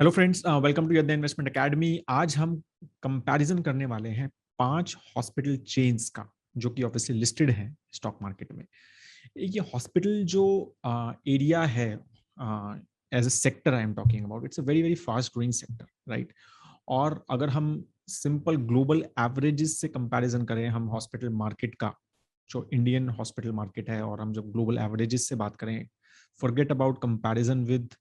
Hello friends, welcome to your the investment academy. आज हम comparison करने वाले हैं 5 हॉस्पिटल चेन्स का, जो कि ऑब्वियसली लिस्टेड है स्टॉक मार्केट में। ये हॉस्पिटल जो एरिया है, as a sector I am talking about, it's a very very fast growing sector, right. और अगर हम सिंपल ग्लोबल एवरेजेस से कंपैरिजन करें, हम हॉस्पिटल मार्केट का, जो इंडियन हॉस्पिटल मार्केट है, और हम जब ग्लोबल एवरेजेस से बात करें, forget about comparison with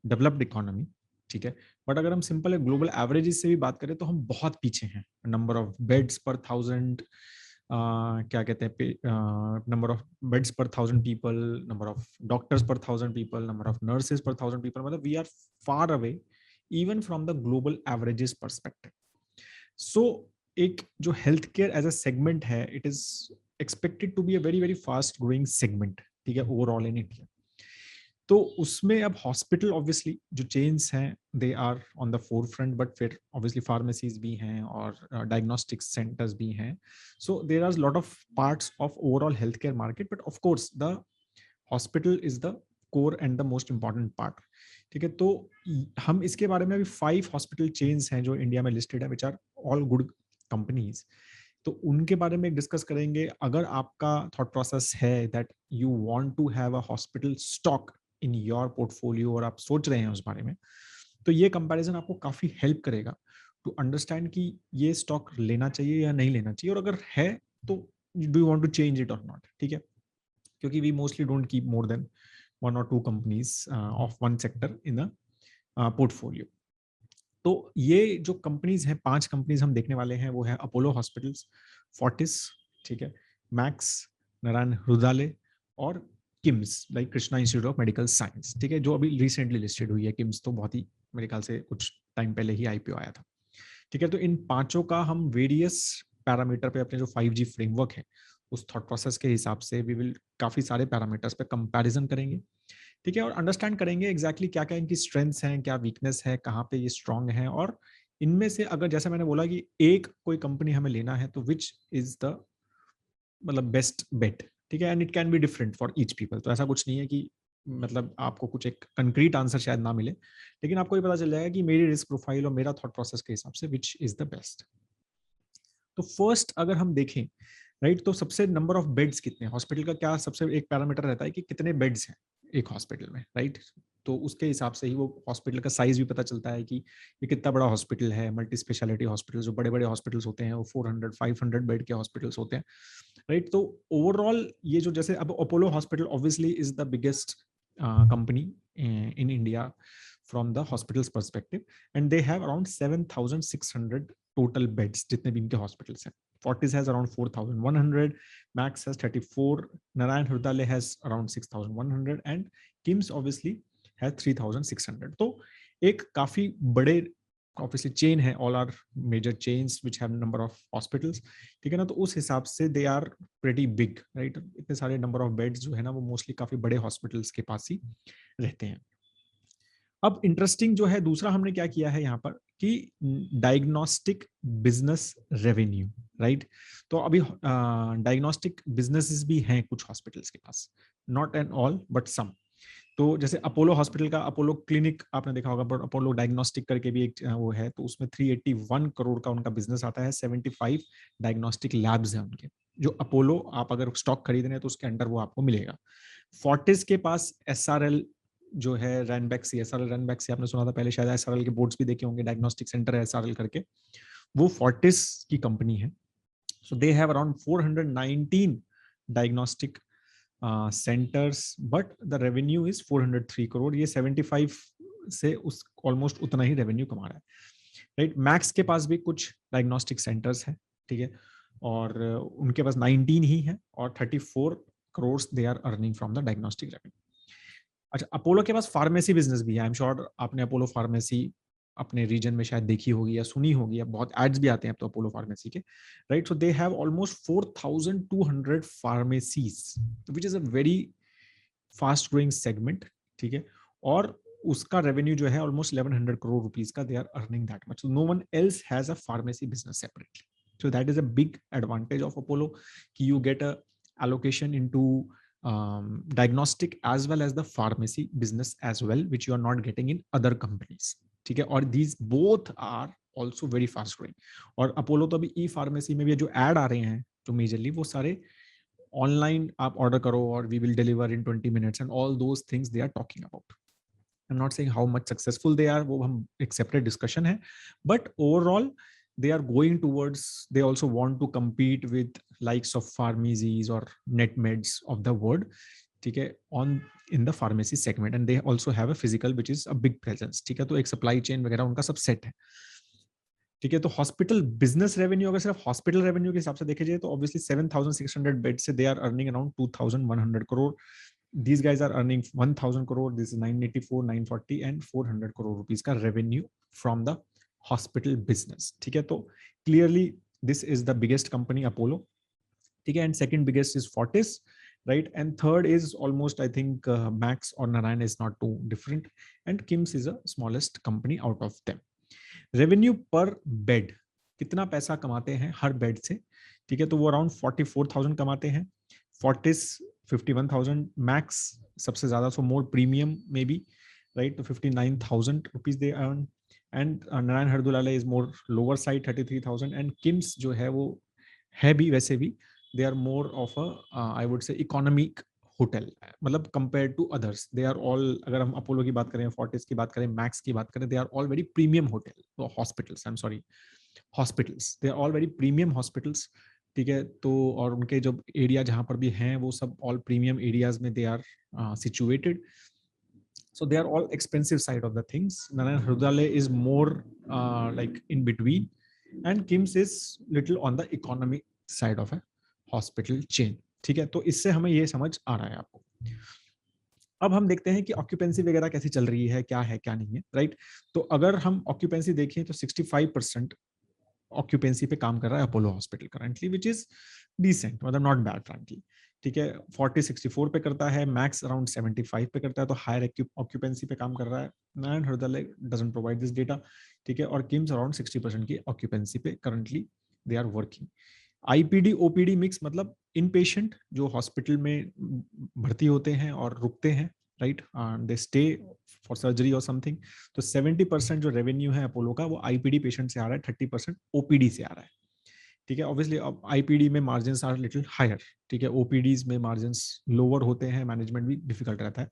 developed economy, ठीक है। बट अगर हम सिंपल ग्लोबल एवरेजेस से भी बात करें तो हम बहुत पीछे हैं। Number of beds per thousand, क्या कहते हैं, number of beds per thousand people, number of doctors per thousand people, number of nurses per thousand people, मतलब we are far away even from the global averages perspective. So एक जो health care as a segment है, it is expected to be a very very fast growing segment, ठीक है, overall in India. तो उसमें अब hospital obviously जो chains हैं, they are on the forefront, but फिर ऑब्वियसली फार्मेसीज भी हैं और डायग्नोस्टिक सेंटर्स भी हैं। So there are lot of parts of overall health care market, but of course the hospital is the core and the most important part, ठीक है। तो हम इसके बारे में अभी 5 हॉस्पिटल चेन्स हैं जो इंडिया में लिस्टेड है, which are all good companies. तो उनके बारे में डिस्कस करेंगे। अगर आपका थॉट प्रोसेस है that you want to have a hospital stock in your portfolio और आप सोच रहे हैं उस बारे में, तो ये कंपैरिजन आपको काफी हेल्प करेगा टू अंडरस्टैंड कि ये स्टॉक लेना चाहिए या नहीं लेना चाहिए, और अगर है तो do you want to change it or not, ठीक है। क्योंकि we mostly don't keep more than 1 or 2 companies of one sector in the portfolio. तो ये जो कंपनीज हैं, 5 कंपनीज हम देखने वाले हैं, वो है अपोलो हॉस्पिटल्स, फोर्टिस, ठीक है, मैक्स, नारायण हृदयालय, और KIMS, like Krishna institute of medical science, ठीक है, जो अभी रिसेंटली लिस्टेड हुई है। किम्स तो बहुत ही, मेरे ख्याल से कुछ टाइम पहले ही आईपीओ आया था, ठीक है। तो इन पांचों का हम वेरियस पैरामीटर पे, अपने जो 5G फ्रेमवर्क है उस थॉट प्रोसेस के हिसाब से, वी विल काफी सारे पैरामीटर्स पे कंपैरिजन करेंगे, ठीक है, और अंडरस्टैंड करेंगे एग्जैक्टली क्या क्या इनकी स्ट्रेंथ्स हैं, क्या वीकनेस है, कहाँ पे ये स्ट्रांग है, और इनमें से अगर, जैसे मैंने बोला कि एक कोई कंपनी हमें लेना है, तो विच इज द, मतलब बेस्ट बेट, ठीक है। And it can be different for each people. तो ऐसा कुछ नहीं है कि मतलब आपको कुछ एक कंक्रीट आंसर शायद ना मिले, लेकिन आपको ये पता चल जाएगा कि मेरी रिस्क प्रोफाइल और मेरा थॉट प्रोसेस के हिसाब से विच इज द बेस्ट। तो फर्स्ट अगर हम देखें, राइट, तो सबसे नंबर ऑफ बेड्स कितने हैं हॉस्पिटल का, क्या सबसे एक पैरामीटर रहता है कि कितने बेड्स हैं एक हॉस्पिटल में, राइट। तो उसके हिसाब से ही वो हॉस्पिटल का साइज भी पता चलता है कि ये कितना बड़ा हॉस्पिटल है। मल्टी स्पेशलिटी हॉस्पिटल, जो बड़े बड़े हॉस्पिटल्स होते हैं, वो 400-500 बेड के हॉस्पिटल्स होते हैं, राइट। तो ओवरऑल ये जो, जैसे अब Apollo hospital obviously is the biggest company in India from the hospitals perspective, and they have around 7,600 total beds, जितने भी इनके हॉस्पिटल्स हैं। Fortis has around 4,100, Max has 34, Narayan Hrudayalaya has around 6,100, and Kims obviously has 3,600. तो एक काफी बड़े obviously chain है, all are major chains which have number of hospitals, ठीक है ना। तो उस हिसाब से they are pretty big, right. इतने सारे नंबर ऑफ बेड्स जो है ना, वो मोस्टली काफी बड़े हॉस्पिटल्स के पास ही रहते हैं। अब इंटरेस्टिंग जो है, दूसरा हमने क्या किया है यहाँ पर कि डायग्नोस्टिक बिजनेस रेवेन्यू, राइट। तो अभी डायग्नोस्टिक बिजनेसेस भी हैं कुछ हॉस्पिटल्स के पास, not an all but some. तो जैसे अपोलो हॉस्पिटल का अपोलो क्लिनिक आपने देखा होगा, बट अपोलो डायग्नोस्टिक करके भी एक वो है, तो उसमें 381 करोड़ का उनका बिजनेस आता है। 75 डायग्नोस्टिक लैब्स हैं उनके, जो अपोलो आप अगर स्टॉक खरीद रहे हैं तो उसके अंडर वो आपको मिलेगा। फोर्टिस के पास एसआरएल जो है, रैनबैक्सी, एसआरएल रैनबैक्सी आपने सुना था पहले, शायद एसआरएल के बोर्ड्स भी देखे होंगे, डायग्नोस्टिक सेंटर है एसआरएल करके, वो फोर्टिस की कंपनी है। So they have around 419 diagnostic centres, but the revenue is 403 crore. ये 75 से उस ऑलमोस्ट उतना ही रेवेन्यू कमा रहा है, राइट। मैक्स के पास भी कुछ डायग्नोस्टिक सेंटर्स हैं, ठीक है, और उनके पास 19 ही है, और 34 crore they are earning from the diagnostic revenue. अच्छा, अपोलो के पास फार्मेसी बिजनेस भी है। आई एम श्योर आपने अपोलो फार्मेसी अपने रीजन में शायद देखी होगी या सुनी होगी, या बहुत एड्स भी आते हैं अब तो अपोलो फार्मेसी के, right. So they have almost 4,200 pharmacies, which is a very fast growing segment, ठीक है। और उसका रेवेन्यू जो है ऑलमोस्ट 1100 करोड़ रुपीज का, they are earning that much. No one else has a pharmacy business separately. So that is a big advantage of Apollo, कि you get a allocation into diagnostic as well as the pharmacy business as well, which you are not getting in other companies, ठीक है, और these both are also very fast growing. और Apollo तो अभी ई pharmacy में भी जो add आ रहे हैं जो मेजरली वो सारे ऑनलाइन आप ऑर्डर करो और we will deliver in 20 minutes and all those things they are talking about. I am not saying how much successful they are, वो हम एक सेपरेट डिस्कशन है, but overall they are going towards, they also want to compete with likes of pharmacies or netmeds of the world, ठीक है, on in the pharmacy segment, and they also have a physical which is a big presence, ठीक है, तो एक supply chain वगैरह उनका सब set है, ठीक है। तो हॉस्पिटल बिजनेस रेवेन्यू अगर सिर्फ हॉस्पिटल रेवेन्यू के हिसाब से देखे जाए तो ऑब्वियसली 7,600 बेड से they are earning around 2,100 crore. These guys are earning 1,000 crore, this is 984, 940 and 400 crore rupees का revenue from the hospital business, ठीक है। तो clearly this is the biggest company Apollo, ठीक है, and second biggest is Fortis, right, and third is almost I think Max or Narayan is not too different, and KIMS is the smallest company out of them. Revenue per bed कितना पैसा कमाते हैं हर bed से, ठीक है, तो वो around 44,000 कमाते हैं। Fortis 51,000, Max सबसे ज्यादा, so more premium may be, right, तो 59,000 rupees they earn, and Narayana Hrudayalaya is more lower side 33,000, and KIMS जो है वो है भी वैसे भी they are more of a I would say economic hotel, मतलब compare to others they are all, अगर हम अपोलो की बात करें, फोर्टिस की बात करें, मैक्स की बात करें, they are all very premium hotel hospitals, I am sorry hospitals, they are all very premium hospitals, ठीक है। तो और उनके जो एरिया जहां पर भी हैं वो सब ऑल प्रीमियम एरियाज में they are situated, so they are all expensive side of the things. Narayan Hrudayalaya is more like in between, and KIMS is little on the economic side of a hospital chain, ठीक है। तो इससे हमें ये समझ आ रहा है आपको। अब हम देखते हैं कि ऑक्यूपेंसी वगैरह कैसी चल रही है, क्या है क्या नहीं है, राइट। तो अगर हम ऑक्यूपेंसी देखें तो 65% ऑक्यूपेंसी पे काम कर रहा है Apollo hospital currently, which is decent, मतलब नॉट बैड फ्रैंकली, ठीक है। 40-64 पे करता है, मैक्स अराउंड 75 पे करता है, तो हायर ऑक्यूपेंसी पे काम कर रहा है। Narayana Hrudayalaya doesn't provide this data, ठीक है, और किम्स अराउंड 60% की ऑक्यूपेंसी पे currently they are working. IPD OPD mix, मतलब इन पेशेंट जो हॉस्पिटल में भर्ती होते हैं और रुकते हैं, right, they stay for surgery और समथिंग, तो 70% जो रेवेन्यू है अपोलो का वो आईपीडी पेशेंट से आ रहा है, 30% ओपीडी से आ रहा है, ठीक है। ऑब्वियसली अब आईपीडी में मार्जिन्स आर लिटिल हायर, ठीक है, ओपीडीज में मार्जिन्स लोअर होते हैं, मैनेजमेंट भी डिफिकल्ट रहता है।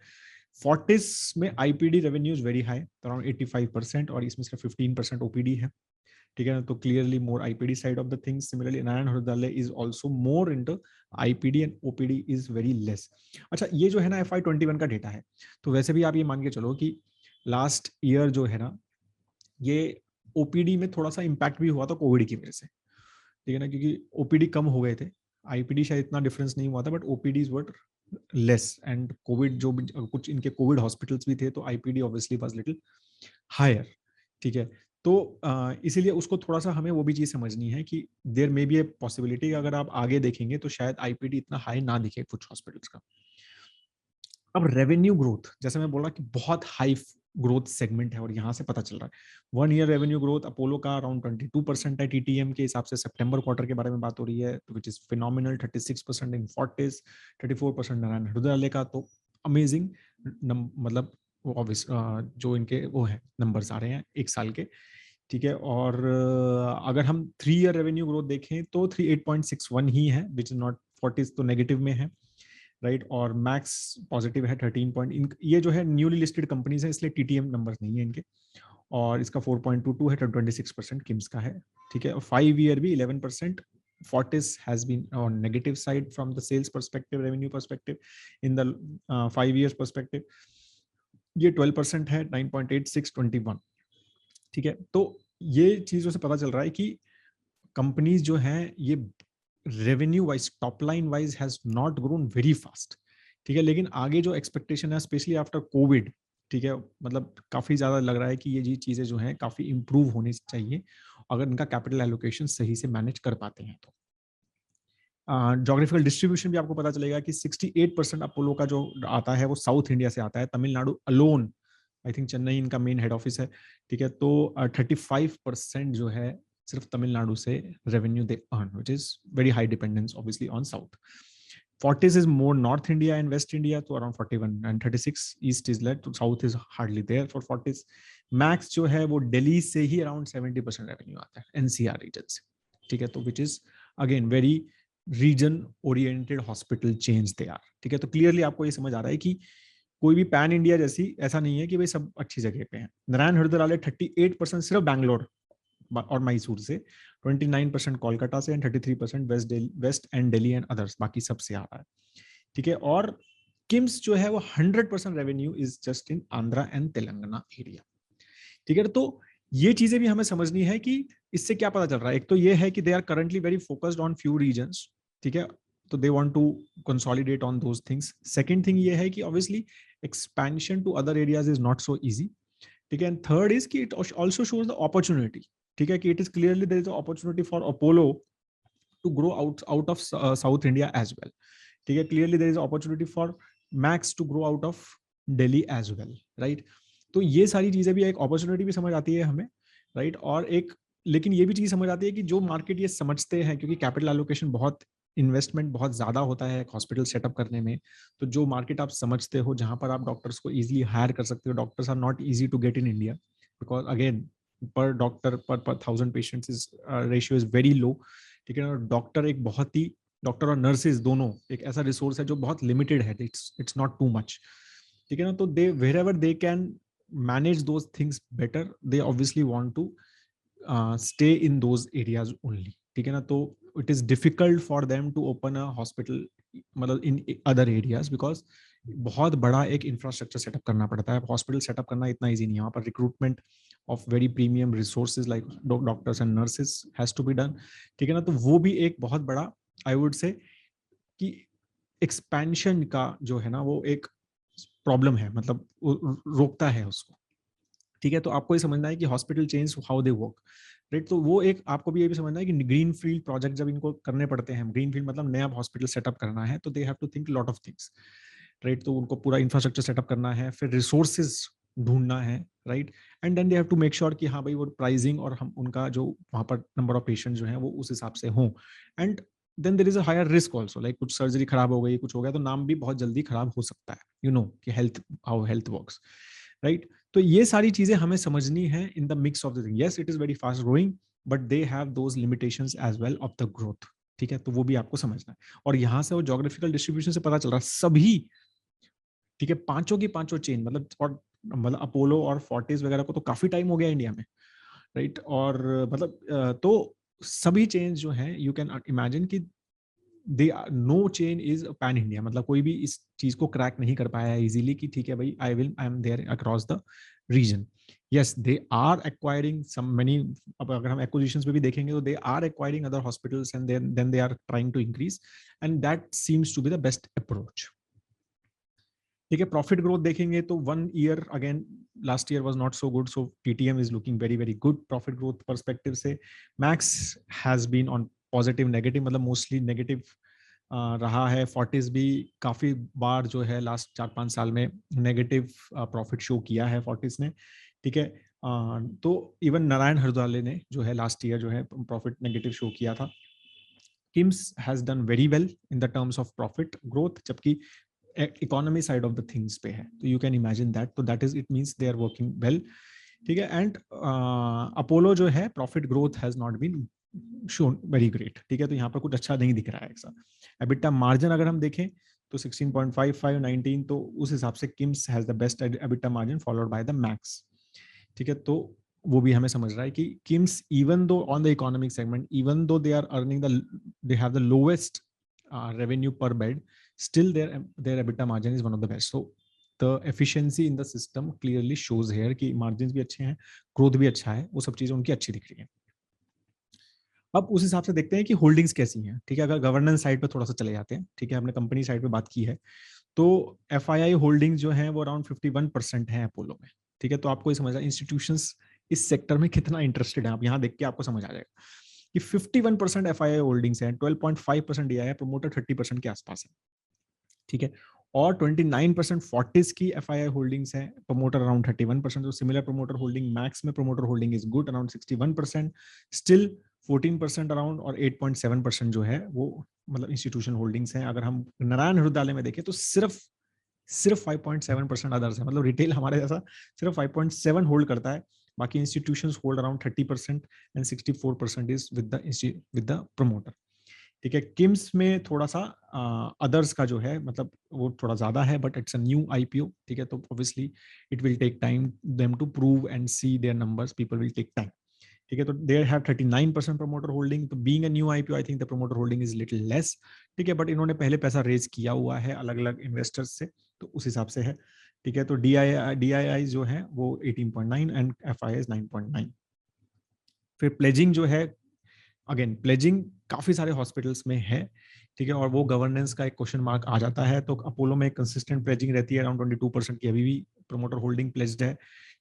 फोर्टिस में IPD revenue is very high, around 85%, और इसमें सिर्फ 15% ओपीडी है, ठीक है ना, तो clearly more IPD side of the things. Similarly Narayan Hrudayalaya is also more into IPD and OPD is very less. अच्छा, ये जो है ना FY21 का डेटा है, तो वैसे भी आप ये मान के चलो कि लास्ट ईयर जो है ना ये ओपीडी में थोड़ा सा इम्पैक्ट भी हुआ था कोविड की वजह से, ठीक है ना, क्योंकि ओपीडी कम हो गए थे, आईपीडी शायद इतना डिफरेंस नहीं हुआ था, but OPD is what less, and covid जो कुछ इनके कोविड हॉस्पिटल्स भी थे तो IPD obviously was little higher, ठीक है। तो इसीलिए उसको थोड़ा सा हमें वो भी चीज समझनी है कि there may be a possibility, अगर आप आगे देखेंगे तो शायद आईपीडी इतना हाई ना दिखे कुछ हॉस्पिटल्स का। अब रेवेन्यू ग्रोथ, जैसे मैं बोल रहा कि बहुत हाई ग्रोथ सेगमेंट है और यहाँ से पता चल रहा है 1 ईयर रेवेन्यू ग्रोथ अपोलो का अराउंड 22% है, टीटीएम के हिसाब से सितंबर क्वार्टर के बारे में बात हो रही है, which is phenomenal. 36% in Fortis, 34% Narayan Hrudayalaya का, तो अमेजिंग, मतलब वो ऑब्वियस जो इनके वो है नंबर्स आ रहे हैं एक साल के, ठीक है। और अगर हम 3 ईयर रेवेन्यू ग्रोथ देखें तो 38.61 ही है, विच इज नॉट, फोर्टिस तो नेगेटिव में है, राइट, और मैक्स पॉजिटिव है 13 पॉइंट। ये जो है न्यूली लिस्टेड कंपनीज है इसलिए टीटीएम नंबर्स नहीं है इनके, और इसका 4.22 है, 26% किम्स का है, ठीक है। 5 ईयर भी 11%, Fortis has been on negative side from the sales perspective, revenue perspective, in the 5 years perspective ये 12% है, 9.86, 21, ठीक है। तो ये चीजों से पता चल रहा है कि कंपनीज जो हैं ये revenue wise, top line wise has not grown very fast, ठीक है, लेकिन आगे जो एक्सपेक्टेशन है स्पेशली आफ्टर कोविड, ठीक है, मतलब काफी ज्यादा लग रहा है कि ये चीजें जो हैं काफी इंप्रूव होनी चाहिए अगर इनका कैपिटल एलोकेशन सही से मैनेज कर पाते हैं तो। जोग्राफिकल डिस्ट्रीब्यूशन भी आपको पता चलेगा कि 68% अपोलो का जो आता है वो साउथ इंडिया से आता है, Tamil Nadu alone, I think Chennai इनका मेन हेड ऑफिस है, ठीक है। तो 35% जो है सिर्फ तमिलनाडु से revenue they earn, which is very high dependence obviously on south, Fortis is more North India and West India, तो around 41 and 36 East is led, तो South is hardly there for Fortis. Max जो है वो दिल्ली से ही around 70% revenue आता है NCR reason से, ठीक है, तो which is again very region oriented hospital chains they are, ठीक है, तो क्लियरली आपको ये समझ आ रहा है कि कोई भी पैन इंडिया जैसी ऐसा नहीं है कि भाई सब अच्छी जगह पे हैं। नारायण हृदय 38% सिर्फ बैंगलोर और मैसूर से, 29% कोलकाता से and 33% west and Delhi and others, बाकी सब से आ रहा है, ठीक है। और किम्स जो है वो 100% revenue is just in Andhra and Telangana area, ठीक है। तो ये चीजें भी हमें समझनी है कि इससे क्या पता चल रहा है। एक तो ये है कि they are currently very focused on few regions, ठीक है, तो they want to consolidate on those things. Second thing ये है कि obviously expansion to other areas is not so easy, ठीक है। एंड थर्ड इज कि it also shows the opportunity, ठीक है, कि it is clearly there is opportunity for Apollo to grow out of south India as well, ठीक है। Clearly there is opportunity for Max to grow out of Delhi as well, right. तो ये सारी चीजें भी, एक अपॉर्चुनिटी भी समझ आती है हमें, राइट। और एक लेकिन ये भी चीज समझ आती है कि जो मार्केट ये समझते हैं, क्योंकि कैपिटल एलोकेशन बहुत, इन्वेस्टमेंट बहुत ज्यादा होता है एक हॉस्पिटल सेटअप करने में, तो जो मार्केट आप समझते हो जहां पर आप डॉक्टर्स को इजीली हायर कर सकते हो, doctors are not easy to get in India because again per doctor per 1000 patients is ratio is very low, ठीक है। और डॉक्टर एक बहुत ही, डॉक्टर और नर्सेज दोनों एक ऐसा रिसोर्स है जो बहुत लिमिटेड है, इट्स नॉट टू मच, ठीक है ना। तो they were ever they can manage those things better, they obviously want to stay in those areas only, ठीक है ना। तो it is difficult for them to open a hospital मतलब in other areas because बहुत बड़ा एक infrastructure setup करना पड़ता है। हॉस्पिटल सेटअप करना इतना इजी नहीं है, वहाँ पर recruitment of very premium resources like doctors and nurses has to be done, ठीक है ना। तो वो भी एक बहुत बड़ा, आई वुड से कि एक्सपेंशन का जो है ना वो एक प्रॉब्लम है, मतलब रोकता है उसको, ठीक है। तो आपको ये समझना है कि hospital change how they work, right. तो वो एक आपको भी ये भी समझना है कि ग्रीन फील्ड प्रोजेक्ट जब इनको करने पड़ते हैं, ग्रीन फील्ड मतलब नया हॉस्पिटल सेटअप करना है, तो they have to think lot of things, right. तो उनको पूरा इंफ्रास्ट्रक्चर सेटअप करना है, फिर रिसोर्सेज ढूंढना है, right. And then they have to make sure कि हाँ भाई वो प्राइसिंग और हम उनका जो वहाँ पर नंबर ऑफ पेशेंट जो है वो उस हिसाब से हों। And then there is a higher risk also, like कुछ सर्जरी खराब हो गई, कुछ हो गया तो नाम भी बहुत जल्दी खराब हो सकता है, यू नो कि health, how health works, right. तो ये सारी चीजें हमें समझनी है in the mix of the thing. Yes it is very fast growing but they have those limitations as well of the growth, ठीक है। तो वो भी आपको समझना है। और यहाँ से वो जोग्राफिकल डिस्ट्रीब्यूशन से पता चल रहा है सभी, ठीक है, पांचों की पांचों चेन मतलब, और मतलब अपोलो और फोर्टिस वगैरह को तो काफी टाइम हो गया इंडिया में, राइट। और मतलब तो सभी चेन जो है यू कैन इमेजिन कि they know chain is pan India, मतलब कोई भी इस चीज को क्रैक नहीं कर पाया इजीली कि ठीक है भाई I am there across the region. Yes they are acquiring some many, अब अगर हम एक्विजिशंस पे भी देखेंगे तो they are acquiring other hospitals and then they are trying to increase and that seems to be the best approach, ठीक है। Profit growth देखेंगे तो 1 year again last year was not so good, so TTM is looking very very good profit growth perspective से। Max has been on positive negative, मतलब mostly negative रहा है। Fortis भी काफी बार जो है लास्ट 4-5 साल में नेगेटिव प्रॉफिट शो किया है फोर्टिस ने, ठीक है। तो इवन नारायण हृदयालय ने जो है लास्ट ईयर जो है प्रॉफिट नेगेटिव शो किया था। KIMS has done very well in the terms of profit growth, जबकि economy side of the things पे है, तो यू कैन इमेजिन दैट, तो that is it means they are working well, ठीक है। एंड अपोलो जो है profit growth has not been shown very great, ठीक है। तो यहाँ पर कुछ अच्छा नहीं दिख रहा है ऐसा। एबिटा मार्जिन अगर हम देखें तो 16.55 19, तो उस हिसाब से KIMS has the best EBITDA margin followed by the max, ठीक है। तो वो भी हमें समझ रहा है कि KIMS even though on the economic segment, even though they are earning the, they have the lowest revenue per bed, still their EBITDA margin is one of the best. So the efficiency in the system clearly shows here कि margins भी अच्छे हैं, growth भी अच्छा है, वो सब चीजें उनकी अच्छी दिख रही हैं। अब उस हिसाब से देखते हैं कि होल्डिंग्स कैसी हैं, ठीक है। अगर गवर्नेंस साइड पे थोड़ा सा चले जाते हैं, ठीक है, हमने कंपनी साइड पे बात की है, तो FII होल्डिंग्स जो है वो अराउंड 51% है अपोलो में, ठीक है। तो आपको ये समझना इंस्टीट्यूशंस इस सेक्टर में कितना इंटरेस्टेड है, आप यहाँ देख के आपको समझ आ जाएगा कि 51% FII होल्डिंग्स है, 12.5% दिया है, प्रमोटर 30% के आसपास है, ठीक है। और 29% फोर्टिस की FII होल्डिंग्स है, प्रमोटर अराउंड 31%, तो सिमिलर प्रमोटर होल्डिंग मैक्स में promoter holding is good around 61%, still 14% around, और 8.7% जो है वो मतलब इंस्टीट्यूशन होल्डिंग्स हैं। अगर हम नारायण हृदयालय में देखें तो सिर्फ 5.7% अदर्स है, मतलब रिटेल हमारे जैसा सिर्फ 5.7 होल्ड करता है, बाकी institutions hold around 30% and 64% is with the promoter. ठीक है, किम्स में थोड़ा सा अदर्स का जो है मतलब वो थोड़ा ज्यादा है, but it's a new IPO. ठीक है, तो obviously it will take time them to prove and see their numbers, people will take time. ठीक है, तो देयर हैव 39% प्रमोटर होल्डिंग, तो being a new IPO I think the promoter holding is little less. ठीक है, but इन्होंने पहले पैसा raise किया हुआ है अलग अलग इन्वेस्टर्स से, तो उस हिसाब से है। ठीक है, तो डीआईआई जो है वो 18.9 एंड एफआई इज 9.9। फिर प्लेजिंग जो है, अगेन प्लेजिंग काफी सारे हॉस्पिटल्स में है। ठीक है, और वो गवर्नेंस का एक क्वेश्चन मार्क आ जाता है। तो अपोलो में कंसिस्टेंट प्लेजिंग रहती है, अराउंड 22% की अभी भी प्रमोटर होल्डिंग प्लेज्ड है,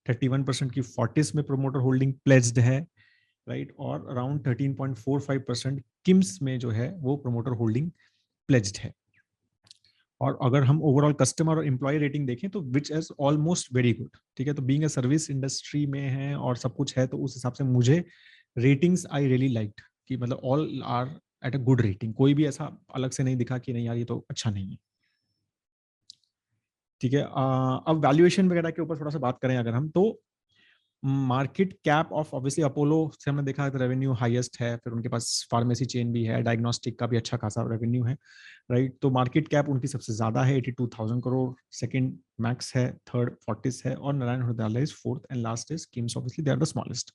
31% की फोर्टिस में प्रमोटर होल्डिंग प्लेज्ड है, राइट, और अराउंड 13.45% किम्स में जो है वो प्रमोटर होल्डिंग प्लेज्ड है। और अगर हम ओवरऑल कस्टमर और एम्प्लॉय रेटिंग देखें तो which is almost very good. ठीक है, तो बीइंग अ सर्विस इंडस्ट्री में है और सब कुछ है, तो उस हिसाब से मुझे रेटिंग्स आई रियली लाइक्ड कि मतलब all are at a good rating, कोई भी ऐसा अलग से नहीं दिखा कि नहीं यार ये तो अच्छा नहीं है। ठीक है, अब वैल्यूएशन वगैरह के ऊपर थोड़ा सा बात करें अगर हम, तो market cap of obviously Apollo से हमने देखा तो रेवेन्यू हाईएस्ट है, फिर उनके पास फार्मेसी चेन भी है, डायग्नोस्टिक का भी अच्छा खासा रेवेन्यू है, राइट। तो मार्केट कैप उनकी सबसे ज्यादा है 82,000 करोड़, सेकंड मैक्स है, थर्ड फोर्टिस है, और Narayana Hrudayalaya is fourth and last is KIMS. Obviously they are the smallest.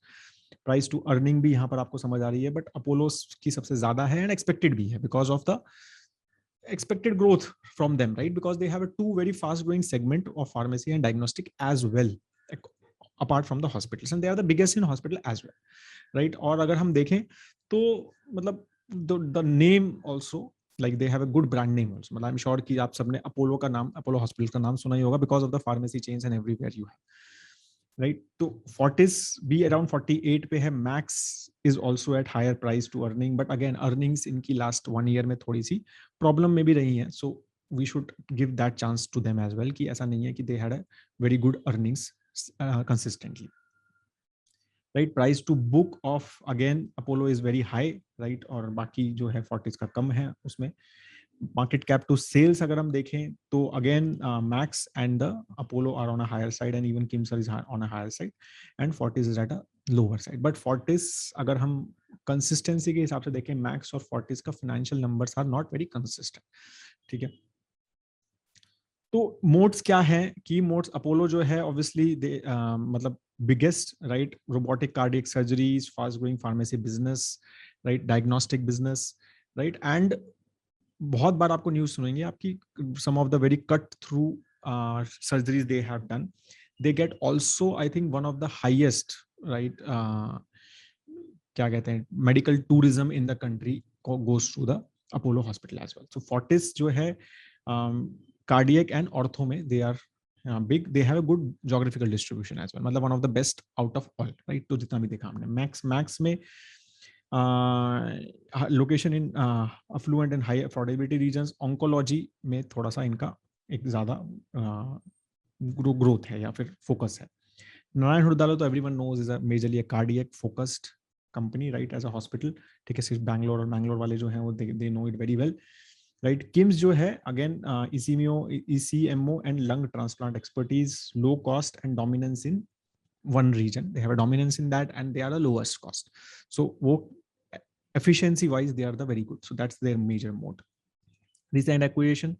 Price to earning भी यहाँ पर आपको समझ आ रही है, बट अपोलो की सबसे ज्यादा है एंड एक्सपेक्टेड भी है because of the expected growth from them, right? Because they have a two very fast growing segment of pharmacy and diagnostic as well, apart from the hospitals, and they are the biggest in hospital as well, right? और अगर हम देखें तो मतलब the name also, like they have a good brand name also, मतलब I'm sure कि आप सबने अपोलो का नाम, अपोलो हॉस्पिटल का नाम सुना ही होगा because of the pharmacy chains and everywhere you have, right. तो फोर्टिस भी अराउंड 48 पे है, Max is also at higher price to earning, but again earnings इनकी लास्ट 1 ईयर में थोड़ी सी प्रॉब्लम में भी रही है, so we should give that chance to them as well, कि ऐसा नहीं है कि they had a very good earnings consistently, right. Price to book of again Apollo is very high, right, और बाकी जो है फोर्टिस का कम है उसमें। मार्केट कैप टू सेल्स अगर हम देखें तो again Max and the Apollo are on a higher side and even KIMS is on a higher side and Fortis is at a lower side. But Fortis अगर हम consistency के हिसाब से देखें, मैक्स और फोर्टिस का financial numbers are not very consistent. ठीक है, तो मोड्स क्या है, की मोड्स अपोलो जो है ऑब्वियसली मतलब biggest, right, robotic cardiac surgeries, fast growing pharmacy business, right, diagnostic business, right, and बहुत बार आपको न्यूज सुनेंगे आपकी some of the very cut through surgeries they have done, they get also I think one of the highest, right, क्या कहते हैं, medical tourism in the country goes to the Apollo hospital as well. So Fortis जो है cardiac and ortho में they are big, they have a good geographical distribution as well, मतलब one of the best out of all, right. तो जितना भी देखा हमने, Max में location in affluent and high affordability regions, oncology में थोड़ा सा इनका एक ज्यादा ग्रोथ है या फिर फोकस है। नारायण हृदयालय तो everyone knows is a majorly a cardiac focused company, right, as a hospital. ठीक है, सिर्फ बैंगलोर और बैंगलोर वाले जो हैं वो they know it very well, right. KIMS जो है again ECMO and lung transplant expertise, low cost and dominance in one region, they have a dominance in that and they are the lowest cost, so wo efficiency wise they are the very good, so that's their major mode. Recent acquisition,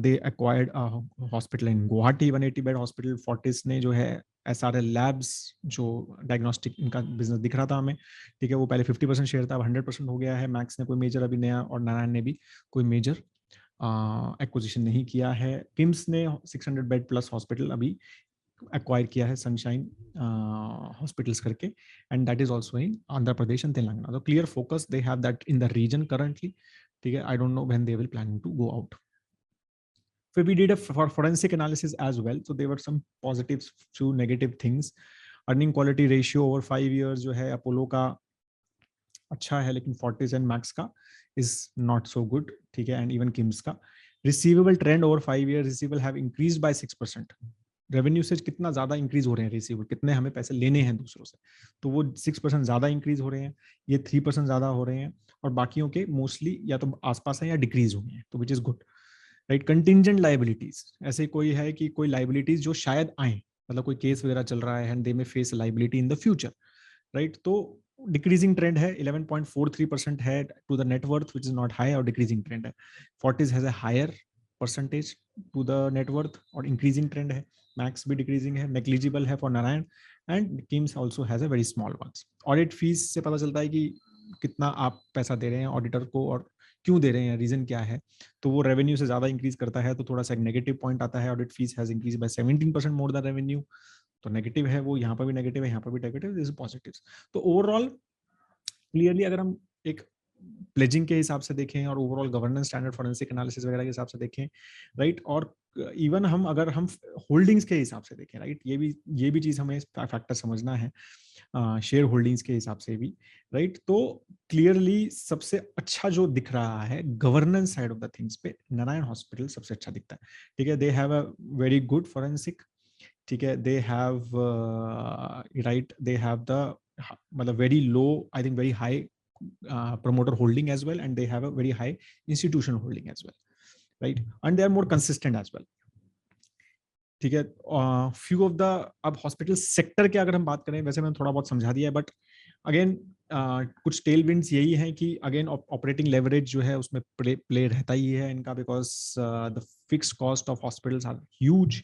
they acquired a hospital in Guwahati, 180 bed hospital. Fortis ने जो है SRL Labs जो diagnostic इनका business दिख रहा था हमें, ठीक है, वो पहले 50% शेयर था, अब 100% हो गया है। मैक्स ने कोई मेजर अभी नया, और नारायण ने भी कोई मेजर एक्विजिशन नहीं किया है। किम्स ने 600 बेड प्लस हॉस्पिटल अभी एक्वायर किया है, सनशाइन हॉस्पिटल्स करके, and that is also in Andhra Pradesh and Telangana. तो clear focus they have that in the region currently. ठीक है, I don't know when they will planning to go out. फिर we did a forensic analysis as well, so there were some positives, few negative things. Earning quality ratio over 5 years जो है Apollo का अच्छा है, लेकिन Fortis and max का is not so good. ठीक है, एंड इवन किम्स का। Receivable trend over 5 years, receivable have increased by 6%, revenue से कितना ज्यादा इंक्रीज हो रहे हैं रिसीवेबल, कितने हमें पैसे लेने हैं दूसरों से, तो वो 6% ज्यादा इंक्रीज हो रहे हैं, ये 3% ज्यादा हो रहे हैं, और बाकियों के मोस्टली या तो आसपास है या डिक्रीज हो गए हैं, तो which is good, right. Contingent liabilities, ऐसे कोई है कि कोई लाइबिलिटीज जो शायद आए, मतलब कोई केस वगैरह चल रहा है and they may face liability in the future, right. तो डिक्रीजिंग ट्रेंड है, 11.43% है to the net worth which is not high, और डिक्रीजिंग ट्रेंड है। Fortis has a higher percentage to the net worth और इंक्रीजिंग ट्रेंड है। मैक्स भी decreasing है, negligible है for Narayana, and KIMS also has a very small ones. Audit fees से पता चलता है कि कितना आप पैसा दे रहे हैं ऑडिटर को और क्यों दे रहे हैं, रीजन क्या है, तो वो रेवेन्यू से ज्यादा इंक्रीज करता है तो थोड़ा सा नेगेटिव पॉइंट आता है। Audit fees has increase by 17% more the revenue, तो नेगेटिव है वो, यहाँ पर भी नेगेटिव है, यहाँ पर भी नेगेटिव, दिस इज पॉजिटिव। तो ओवरऑल क्लियरली अगर हम एक प्लेजिंग के हिसाब से देखें और overall governance standard forensic analysis वगैरह के हिसाब से देखें, राइट, और इवन हम अगर हम होल्डिंग्स के हिसाब से देखें, राइट, ये भी चीज हमें फैक्टर समझना है शेयर होल्डिंग्स के हिसाब से भी, राइट। तो क्लियरली सबसे अच्छा जो दिख रहा है governance side of the things पे नारायण हॉस्पिटल सबसे अच्छा दिखता है, ठीक है। They have a very good forensic, ठीक है, they have right, they have the मतलब very low, I think very high promoter holding as well, and they have a very high institutional holding as well, right, and they are more consistent as well, ठीक है। Few of the, अब hospital sector के अगर हम बात करें, वैसे मैंने थोड़ा बहुत समझा दिया है, बट अगेन कुछ टेल विंड्स यही है कि अगेन ऑपरेटिंग लेवरेज जो है उसमें प्ले रहता ही है इनका, because the fix cost of hospitals are huge,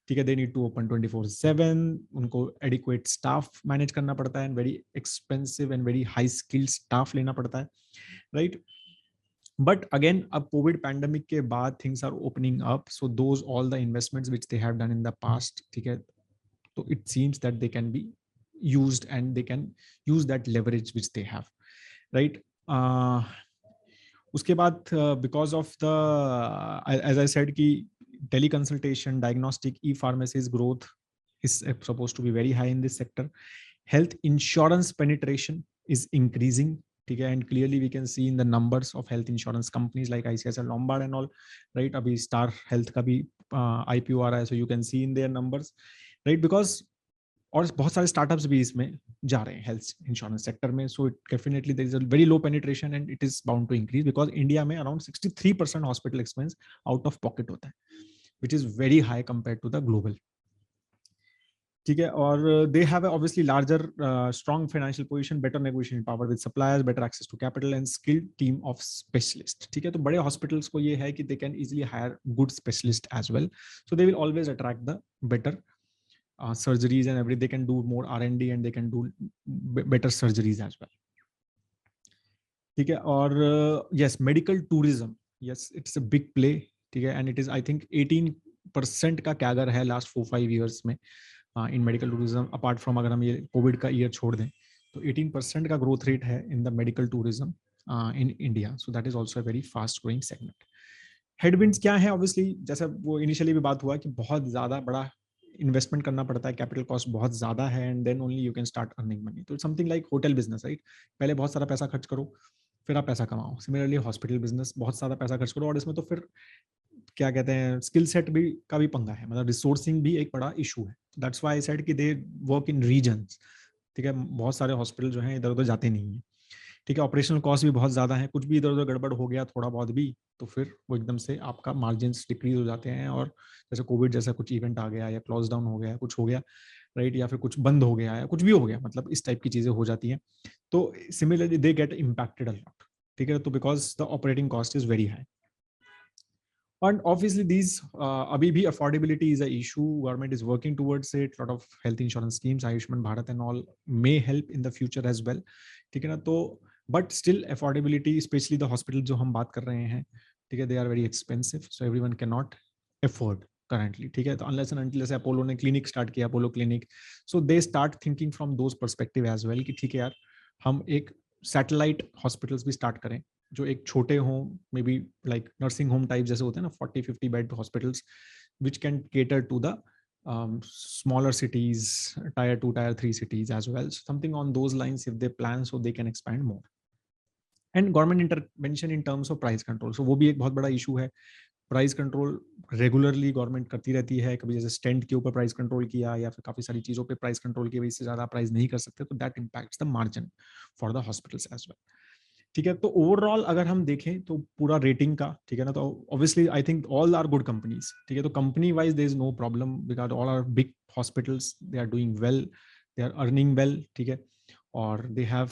ठीक है। दे नीड टू ओपन 24/7, उनको एडिक्वेट स्टाफ मैनेज करना पड़ता है, and very expensive and very high skilled staff लेना पड़ता है, राइट। बट अगेन अब कोविड पैंडेमिक के बाद things are opening up, so those all the investments which they have done in the past, ठीक है, तो it seems that they can be used and they can use that leverage which they have, right. उसके बाद because of the as I said कि teleconsultation, diagnostic, e-pharmacies growth is supposed to be very high in this sector. Health insurance penetration is increasing, ठीक है, and clearly we can see in the numbers of health insurance companies like ICICI Lombard and all, right. अभी Star Health का भी IPO आ रहा है, so you can see in their numbers, right, because और बहुत सारे स्टार्टअप्स भी इसमें जा रहे हैं हेल्थ इंश्योरेंस सेक्टर में, so it definitely there is a very low penetration and it is bound to increase, because India में around 63% hospital expense out of pocket होता है, which is very high compare to the global, ठीक है। और they have obviously larger strong financial position, better negotiation power with suppliers, better access to capital and skilled team of specialist, ठीक है। तो बड़े hospitals को ये है कि they can easily hire good specialist as well, so they will always attract the better surgeries and everything, they can do more R&D and they can do better surgeries as well, ठीक है। और yes, medical tourism, yes, it's a big play, ठीक है, and it is I think 18% का CAGR है last 4-5 years में इन medical tourism, apart from अगर हम ये कोविड का ईयर छोड़ दें तो 18% का ग्रोथ रेट है in the medical tourism in India, so that is also very fast growing segment. Headwinds क्या है, ऑब्वियसली जैसा वो इनिशियली भी बात हुआ कि बहुत ज्यादा बड़ा इन्वेस्टमेंट करना पड़ता है, कैपिटल कॉस्ट बहुत ज्यादा है, and then only you can start earning money, तो something like hotel business, right, पहले बहुत सारा पैसा खर्च करो फिर आप पैसा कमाओ। सिमिलरली हॉस्पिटल बिजनेस, बहुत सारा पैसा खर्च करो और इसमें तो फिर क्या कहते हैं स्किल सेट भी का भी पंगा है, मतलब रिसोर्सिंग भी एक बड़ा इशू है, दैट्स व्हाई आई सेड कि दे वर्क इन रीजन्स, ठीक है। बहुत सारे हॉस्पिटल जो हैं इधर उधर जाते नहीं है, ठीक है। ऑपरेशनल कॉस्ट भी बहुत ज्यादा है, कुछ भी इधर उधर गड़बड़ हो गया थोड़ा बहुत भी तो फिर वो एकदम से आपका मार्जिन डिक्रीज हो जाते हैं, और जैसे कोविड जैसा कुछ इवेंट आ गया या क्लोज डाउन हो गया, कुछ हो गया, राइट, या फिर कुछ बंद हो गया या कुछ भी हो गया, मतलब इस टाइप की चीजें हो जाती हैं, तो similarly they get impacted a lot, ठीक है। तो because the operating cost is very high, and obviously these abhi bhi affordability is a issue, government is working towards it, lot of health insurance schemes, Ayushman Bharat and all may help in the future as well, ठीक है ना। तो but still affordability, especially the hospital जो हम बात कर रहे हैं, ठीक है, they are very expensive, so everyone cannot afford currently, ठीक है। तो unless and until जैसे अपोलो ने क्लिनिक स्टार्ट किया, Apollo clinic, so they start thinking from those perspective as well कि ठीक है यार हम एक सैटेलाइट हॉस्पिटल्स भी स्टार्ट करें जो एक छोटे हों, maybe like nursing home type जैसे होते हैं ना, 40-50 bed hospitals which can cater to the smaller cities, tier 2 tier 3 cities as well, something on those lines if they plan, so they can expand more. And government intervention in terms of price control, so वो भी एक बहुत बड़ा issue है, price control regularly government करती रहती है, कभी जैसे स्टेंट के ऊपर प्राइस कंट्रोल किया या फिर काफी सारी चीजों पे प्राइस कंट्रोल किया, इससे ज्यादा प्राइस नहीं कर सकते, तो that impacts the margin for the hospitals as well. ठीक है, तो ओवरऑल अगर हम देखें तो पूरा रेटिंग का, ठीक है ना, तो obviously I think all are good companies. ठीक है, तो company wise there is no problem because all are big hospitals, they are doing well, they are earning well. ठीक है, और they have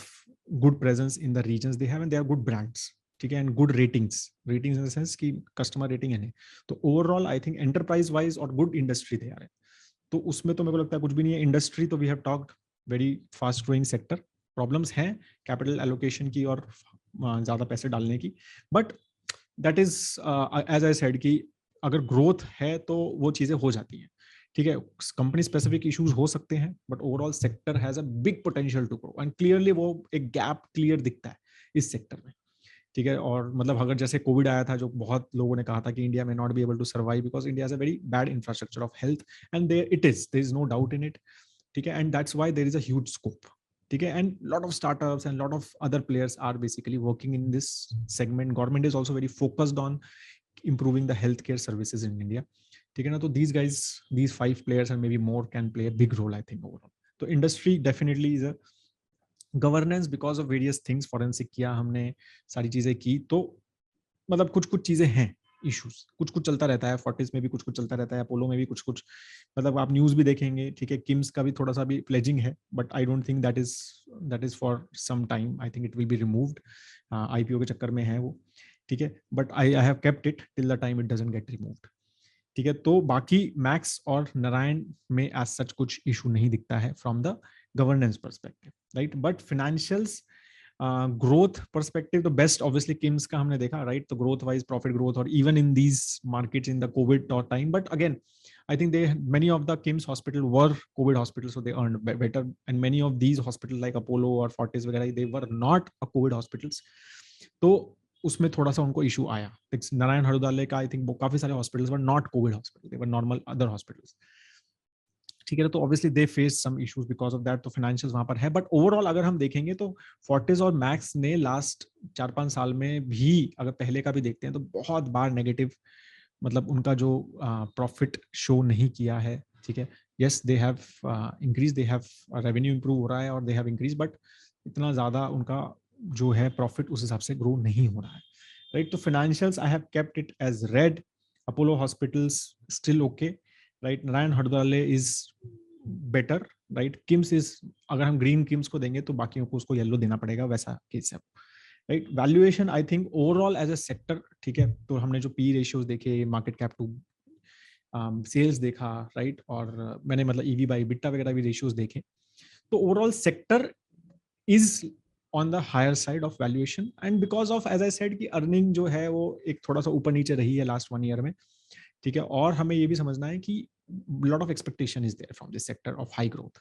good presence in the regions they have, and they are good brands. ठीक है, and good ratings, ratings in the sense कि customer rating है। तो overall I think enterprise wise और good industry दे आ रहे हैं, तो उसमें तो मेरे को लगता है कुछ भी नहीं है। इंडस्ट्री तो we have talked, very fast growing sector, problems हैं कैपिटल एलोकेशन की और ज्यादा पैसे डालने की, but that is as I said कि अगर ग्रोथ है तो वो चीजें हो जाती हैं। ठीक है, कंपनी स्पेसिफिक इश्यूज हो सकते हैं, but overall sector has a big potential to grow, and clearly वो एक गैप क्लियर दिखता है इस सेक्टर में। ठीक है, और मतलब अगर जैसे कोविड आया था, जो बहुत लोगों ने कहा था कि इंडिया में not be able to survive because India has a very bad infrastructure of health, and there is no doubt in it. ठीक है, and that's why there is a huge scope. ठीक है, and lot of startups and lot of other players are basically working in this segment. Government is also very focused on improving the healthcare services in India. ठीक है ना, तो these guys, these 5 players and maybe more can play a big role I think overall. तो industry definitely is a governance because of various things, forensic किया हमने, सारी चीजें की, तो मतलब कुछ कुछ चीजें हैं, इश्यूज कुछ कुछ चलता रहता है, फोर्टिस में भी कुछ कुछ चलता रहता है, अपोलो में भी कुछ कुछ, मतलब आप न्यूज भी देखेंगे। ठीक है, किम्स का भी थोड़ा सा भी प्लेजिंग है, but I don't think that is for some time, I think it will be removed, IPO के चक्कर में है वो। ठीक है, but I have kept it till the time it doesn't get removed. ठीक है, तो बाकी मैक्स और नारायण में एज सच कुछ इशू नहीं दिखता है from the governance perspective, right, but financials growth perspective तो बेस्ट ऑब्वियसली किम्स का हमने देखा, राइट, तो ग्रोथ वाइज प्रॉफिट ग्रोथ, और even in these markets in the Covid time, but again I think many of the KIMS hospital were COVID hospitals, so they earned better, and many of these hospitals like Apollo or Fortis वगैरह, they were not a COVID hospitals, तो उसमें थोड़ा सा उनको issue आया। नारायण हृदयालय का आई think काफी सारे hospitals were not Covid hospital, they were normal other hospitals. ठीक है, तो obviously they face some issues because of that, तो फाइनेंशियल्स वहां पर है, बट ओवरऑल अगर हम देखेंगे तो फोर्टिस और मैक्स ने लास्ट 4-5 साल में भी, अगर पहले का भी देखते हैं तो बहुत बार नेगेटिव, मतलब उनका जो प्रॉफिट शो नहीं किया है। ठीक है, yes they have increase, they have revenue improve हो रहा है और दे हैव इंक्रीज, बट इतना ज्यादा उनका जो है प्रॉफिट उस हिसाब से ग्रो नहीं हो रहा है, राइट। तो financials I have kept it as red, Apollo hospitals still okay, right, Narayana Hrudayalaya is better, right, KIMS is, अगर हम ग्रीन किम्स को देंगे तो बाकियों को उसको येलो देना पड़ेगा, वैसा केस है, right. Valuation I think overall as a sector, ठीक है, तो हमने जो पी रेशियोज देखे, मार्केट कैप टू सेल्स देखा, राइट, और मैंने मतलब ईवी बाई बिट्टा वगैरह भी रेशियोज देखे, तो overall sector is on the higher side of valuation, and because of as I said कि अर्निंग जो है वो एक थोड़ा सा ऊपर नीचे रही है लास्ट 1 ईयर में। ठीक है, और हमें ये भी समझना है कि lot of expectation is there from this sector of high growth,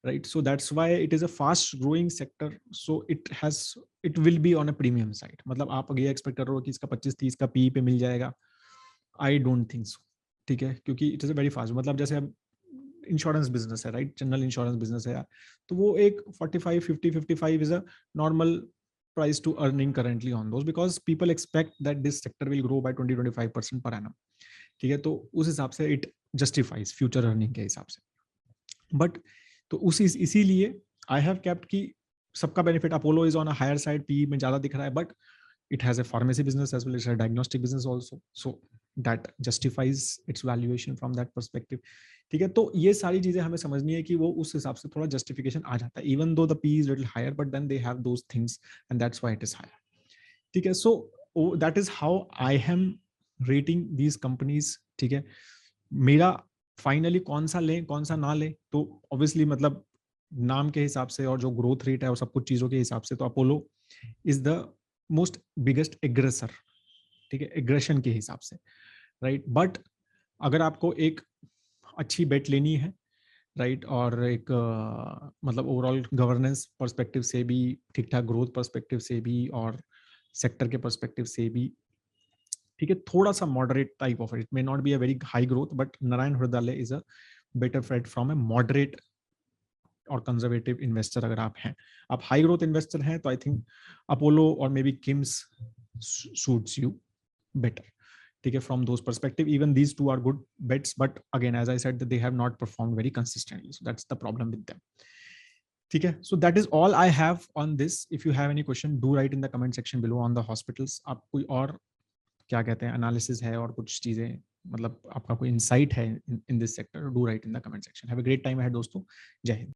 right, so that's why it is a fast growing sector, so it will be on a premium side। मतलब आप अगर एक्सपेक्ट कर रहे हो कि इसका 25-30 का पी पे मिल जाएगा, आई डोंट थिंक सो। ठीक है, क्योंकि it is a very fast, मतलब जैसे अब इंश्योरेंस बिजनेस है, राइट, जनरल इंश्योरेंस बिजनेस है यार, तो वो एक 45 50 55 is a normal price to earning currently on those, because people expect that this sector will grow by 20-25% per annum। ठीक है, तो उस हिसाब से इट जस्टिफाइज फ्यूचर अर्निंग के हिसाब से, बट तो उसी इसीलिए आई हैव केप्ट कि सबका benefit, Apollo is on a higher side, P में ज्यादा दिख रहा है, but it has a pharmacy business as well as a diagnostic business also, so that justifies its valuation from that perspective। ठीक है, तो ये सारी चीजें हमें समझनी है कि वो उस हिसाब से थोड़ा जस्टिफिकेशन आ जाता है, even though the P is little higher, but then they have those things and that's why it is higher. ठीक है, so that is how I am rating these companies. ठीक है, मेरा फाइनली कौन सा लें कौन सा ना लें, तो ऑब्वियसली मतलब नाम के हिसाब से और जो ग्रोथ रेट है और सब कुछ चीजों के हिसाब से, तो Apollo is the most biggest aggressor. ठीक है, एग्रेशन के हिसाब से, राइट, बट अगर आपको एक अच्छी बेट लेनी है, राइट, और एक मतलब ओवरऑल गवर्नेंस पर्सपेक्टिव से भी, ठीक ठाक ग्रोथ पर्सपेक्टिव से भी, और सेक्टर के पर्सपेक्टिव से भी, ठीक है, थोड़ा सा moderate type of it may not be a very high growth, but Narayana Hrudayalaya is a better fate from a moderate और कंजर्वेटिव इन्वेस्टर। अगर आप हैं, आप हाई ग्रोथ इन्वेस्टर हैं, तो आई थिंक अपोलो और maybe KIMS suits you better. ठीक है, from those perspective even these two are good bets, but again as I said they have not performed very consistently, so that's the problem with them. ठीक है, so that is all I have on this. If you have any question do write in the comment section below on the hospitals. आप कोई और क्या कहते हैं analysis है और कुछ चीजें, मतलब आपका कोई इंसाइट है in this sector, do write in the comment section. Have a great time ahead दोस्तों, जय हिंद।